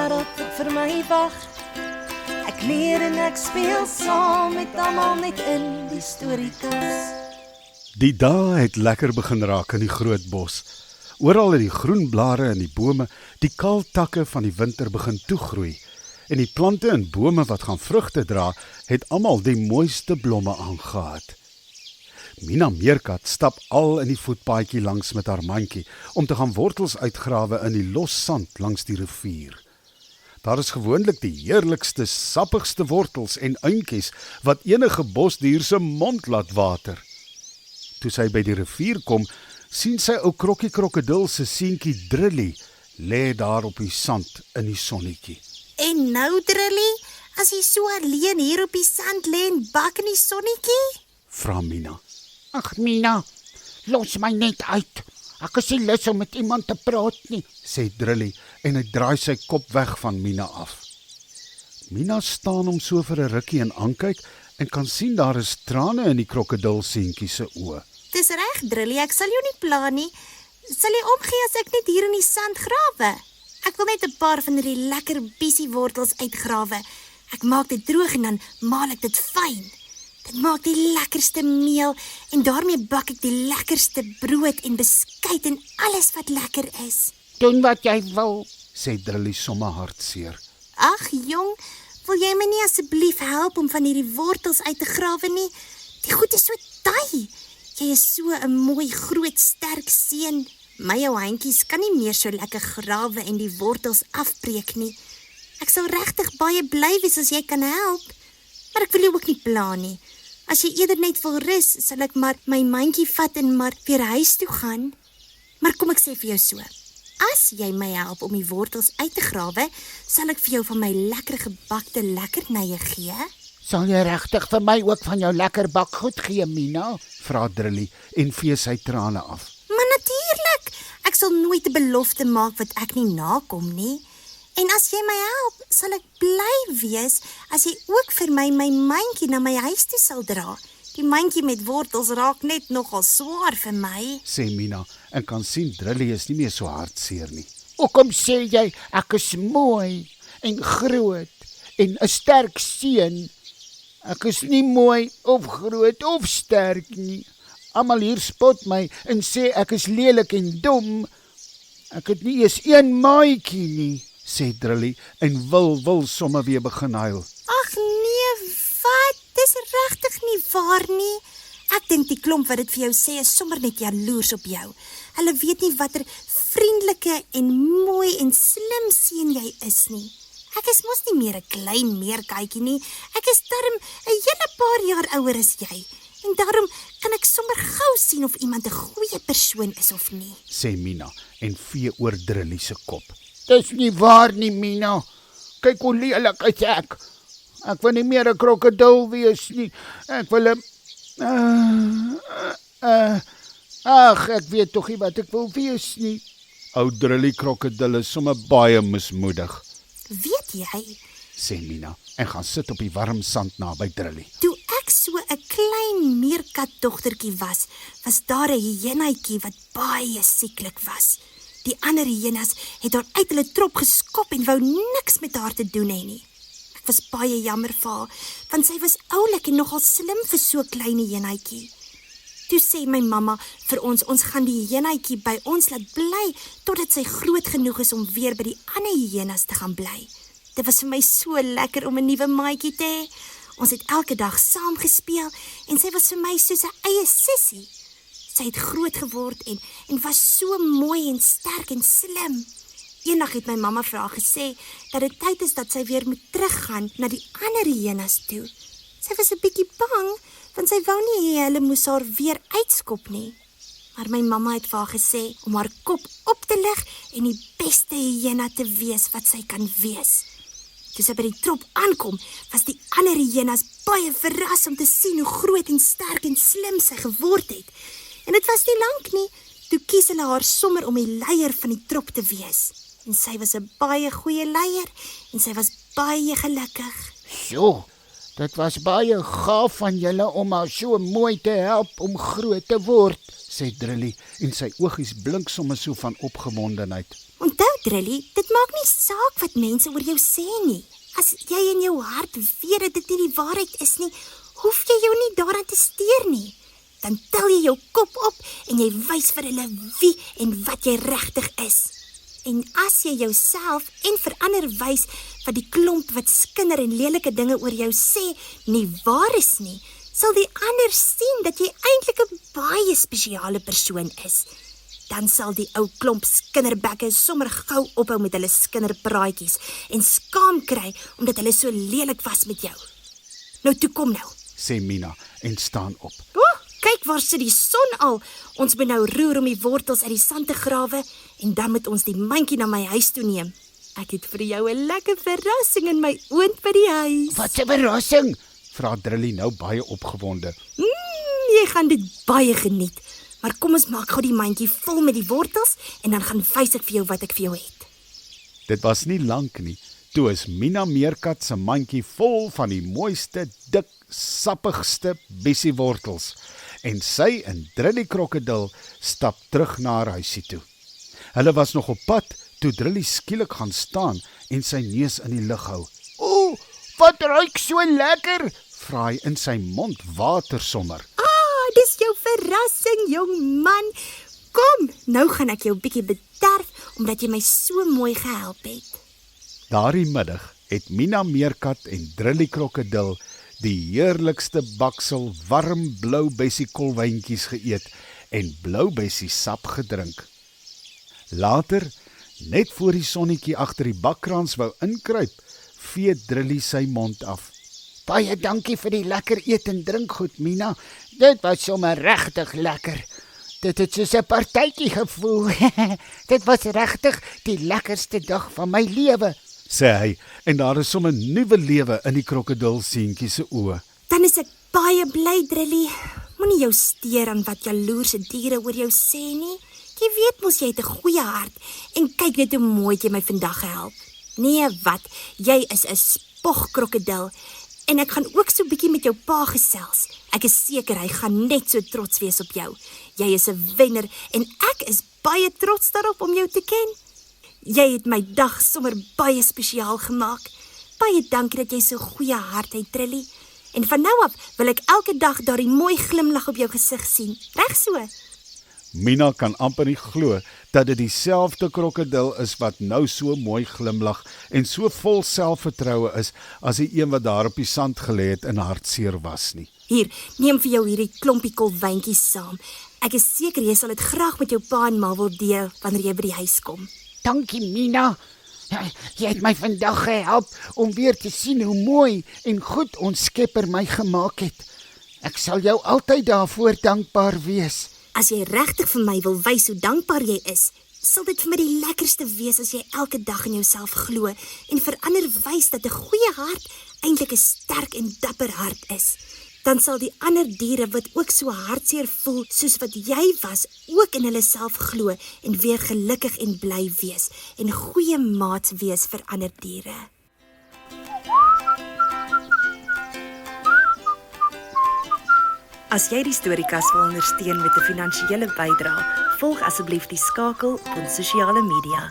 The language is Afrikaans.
wêreld wat vir my wag. Ek leer en ek speel saam met almal net in die storiekas. Die dae het lekker begin raak in die groot bos. Oral het die groen blare in die bome, die kaal takke van die winter begin toegroei. En die plante en bome wat gaan vrugte dra, het almal die mooiste blomme aangehad. Mina Meerkat stap al in die voetpaadjie langs met haar mandjie om te gaan wortels uitgrawe in die los sand langs die rivier. Daar is gewoonlik die heerlikste, sappigste wortels en uintjies wat enige bosdier se mond laat water. Toe sy by die rivier kom, sien sy ou Krokkie Krokodil se seentjie Drilly lê daar op die sand in die sonnetjie. En nou, Drilly, as jy so alleen hier op die sand lê en bak in die sonnetjie? Vra Mina. Ag Mina, los my net uit. Ek is nie lus om met iemand te praat nie, sê Drilly en hy draai sy kop weg van Mina af. Mina staan hom so vir 'n rukkie en aankyk en kan sien daar is trane in die krokodilseentjie se oë. Dis reg, Drilly, ek sal jou nie pla nie. Sal jy omgee as ek net hier in die sand grawe? Ek wil net 'n paar van hierdie lekker biesiewortels uitgrawe. Ek maak dit droog en dan maal ek dit fyn. Dit maak die lekkerste meel en daarmee bak ek die lekkerste brood en beskuit en alles wat lekker is. Doen wat jy wil, sê Drilly sommer hartseer. Ag jong, wil jy my nie asseblief help om van hierdie wortels uit te grawe nie? Die goed is so taai. Jy is so 'n mooi, groot, sterk seun. My ou handjies kan nie meer so lekker grawe en die wortels afbreek nie. Ek sal regtig baie bly wees as jy kan help. Maar ek wil jou ook nie pla nie. As jy eerder net wil rus, sal ek maar my mandjie vat en maar weer huis toe gaan. Maar kom ek sê vir jou so. As jy my help om die wortels uit te grawe, sal ek vir jou van my lekker gebakte lekkernye gee. Sal jy regtig vir my ook van jou lekker bakgoed gee, Mina? Vra Drilly en vee sy trane af. Maar natuurlik, ek sal nooit 'n belofte maak wat ek nie nakom nie. En as jy my help, sal ek bly wees as jy ook vir my mandjie na my huis toe sal dra. Die mandjie met wortels raak net nogal swaar vir my, sê Mina en kan sien Drilly is nie meer so hartseer nie. Hoekom sê jy ek is mooi en groot en 'n sterk seun? Ek is nie mooi of groot of sterk nie. Almal hier spot my en sê ek is lelik en dom. Ek het nie eens een maatjie nie, sê Drilly en wil sommer weer begin huil. Ag nee, wat? Dis regtig nie waar nie. Ek dink die klomp wat dit vir jou sê is sommer net jaloers op jou. Hulle weet nie watter vriendelike en mooi en slim seun jy is nie. Ek is mos nie meer 'n klein meerkatjie nie. Ek is darm 'n hele paar jaar ouer as jy. En daarom kan ek sommer gou sien of iemand 'n goeie persoon is of nie, sê Mina en vee oor Drilly se kop. Dis nie waar nie, Mina. Kyk hoe lelik is ek. Ek wil nie meer 'n krokodil wees nie. Ek wil 'n ag, ek weet tog nie wat ek wil wees nie. Ou Drilly Krokodil is sommer baie mismoedig, weet jy? sê Mina en gaan sit op die warm sand naby Drilly. Toe ek so 'n klein meerkatdogtertjie was daar 'n hyenaatjie wat baie sieklik was. Die ander hyenas het haar uit hulle trop geskop en wou niks met haar te doen hê nie. Ek was baie jammer vir haar, want sy was oulik en nogal slim vir so 'n klein hyenaatjie. Toe sê my mamma vir ons gaan die hyenaatjie by ons laat bly totdat sy groot genoeg is om weer by die ander hyenas te gaan bly. Dit was vir my so lekker om 'n nuwe maatjie te hê. Ons het elke dag saam gespeel en sy was vir my soos 'n eie sussie. Sy het groot geword en was so mooi en sterk en slim. Eendag het my mamma vir haar gesê dat dit tyd is dat sy weer moet teruggaan na die ander hyenas toe. Sy was 'n bietjie bang, want sy wou nie hê hulle moes haar weer uitskop nie. Maar my mamma het vir haar gesê om haar kop op te lig en die beste hyena te wees wat sy kan wees. Toe sy by die trop aankom, was die ander hyenas baie verras om te sien hoe groot en sterk en slim sy geword het. En dit was nie lank nie, toe kies hulle haar sommer om die leier van die trop te wees. En sy was 'n baie goeie leier en sy was baie gelukkig. So, dit was baie gaaf van julle om haar so mooi te help om groot te word, sê Drilly en sy oogies blink sommer so van opgewondenheid. Onthou Drilly, dit maak nie saak wat mense oor jou sê nie. As jy in jou hart weet dat dit nie die waarheid is nie, hoef jy jou nie daaraan te steur nie. Dan tel jy jou kop op en jy wys vir hulle wie en wat jy regtig is. En as jy jouself en vir ander wys wat die klomp wat skinder en lelike dinge oor jou sê nie waar is nie, sal die ander sien dat jy eintlik 'n baie spesiale persoon is. Dan sal die ou klomp skinderbekke sommer gou ophou met hulle skinderpraatjies en skaam kry omdat hulle so lelik was met jou. Nou toe kom nou, sê Mina en staan op. Kyk waar sit die son al. Ons moet nou roer om die wortels uit die sand te grawe en dan moet ons die mandjie na my huis toe neem. Ek het vir jou 'n lekker verrassing in my oond by die huis. Wat 'n verrassing, Vra Drilly nou baie opgewonde. Jy gaan dit baie geniet. Maar kom ons maak gou die mandjie vol met die wortels en dan gaan wys ek vir jou wat ek vir jou het. Dit was nie lank nie, toe is Mina Meerkat se mandjie vol van die mooiste, dik, sappigste bessiewortels en sy en Drilly Krokodil stap terug na haar huisie toe. Hulle was nog op pad toe Drilly skielik gaan staan en sy neus in die lug hou. "O, wat ruik so lekker?" Vra hy in sy mond water sommer. Dis jou verrassing, jong man. Kom, nou gaan ek jou bietjie bederf omdat jy my so mooi gehelp het. Daardie middag het Mina Meerkat en Drilly Krokodil die heerlikste baksel warm blou bessiekolwyntjies geëet en blou bessie sap gedrink. Later, net voor die sonnetjie agter die bakkrans wou inkruip, vee Drilly sy mond af. "Baie dankie vir die lekker eet en drinkgoed, Mina. Dit was sommer regtig lekker. Dit het soos 'n partytjie gevoel. Dit was regtig die lekkerste dag van my lewe," sê hy, en daar is sommer nuwe lewe in die krokodilseentjie se oë. Dan is ek baie bly, Drilly. Moenie jou steur aan wat jaloerse diere oor jou sê nie. Jy weet mos jy het 'n goeie hart en kyk net hoe mooi jy my vandag gehelp. Nee, wat? Jy is 'n spogkrokodil. En ek gaan ook so bietjie met jou pa gesels. Ek is seker hy gaan net so trots wees op jou. Jy is 'n wenner en ek is baie trots daarop om jou te ken. Jy het my dag sommer baie spesiaal gemaak. Baie dankie dat jy so goeie hart het, Drilly. En van nou af wil ek elke dag daardie mooi glimlag op jou gesig sien. Reg so? Mina kan amper nie glo dat dit dieselfde krokodil is wat nou so mooi glimlag en so vol selfvertroue is as die een wat daar op die sand gelê het en hartseer was nie. Hier, neem vir jou hierdie klompie kolwyntjies saam. Ek is seker jy sal dit graag met jou pa en ma wil deel wanneer jy by die huis kom. "Dankie, Mina. Jy het my vandag gehelp om weer te sien hoe mooi en goed ons Skepper my gemaak het. Ek sal jou altyd daarvoor dankbaar wees." As jy regtig vir my wil wys hoe dankbaar jy is, sal dit vir my die lekkerste wees as jy elke dag in jouself glo en vir ander wys dat 'n goeie hart eintlik 'n sterk en dapper hart is. Dan sal die ander diere wat ook so hartseer voel soos wat jy was, ook in hulle self glo en weer gelukkig en bly wees en goeie maats wees vir ander diere. As jy die Storiekas wil ondersteun met 'n finansiële bydrae, volg asseblief die skakel op ons sosiale media.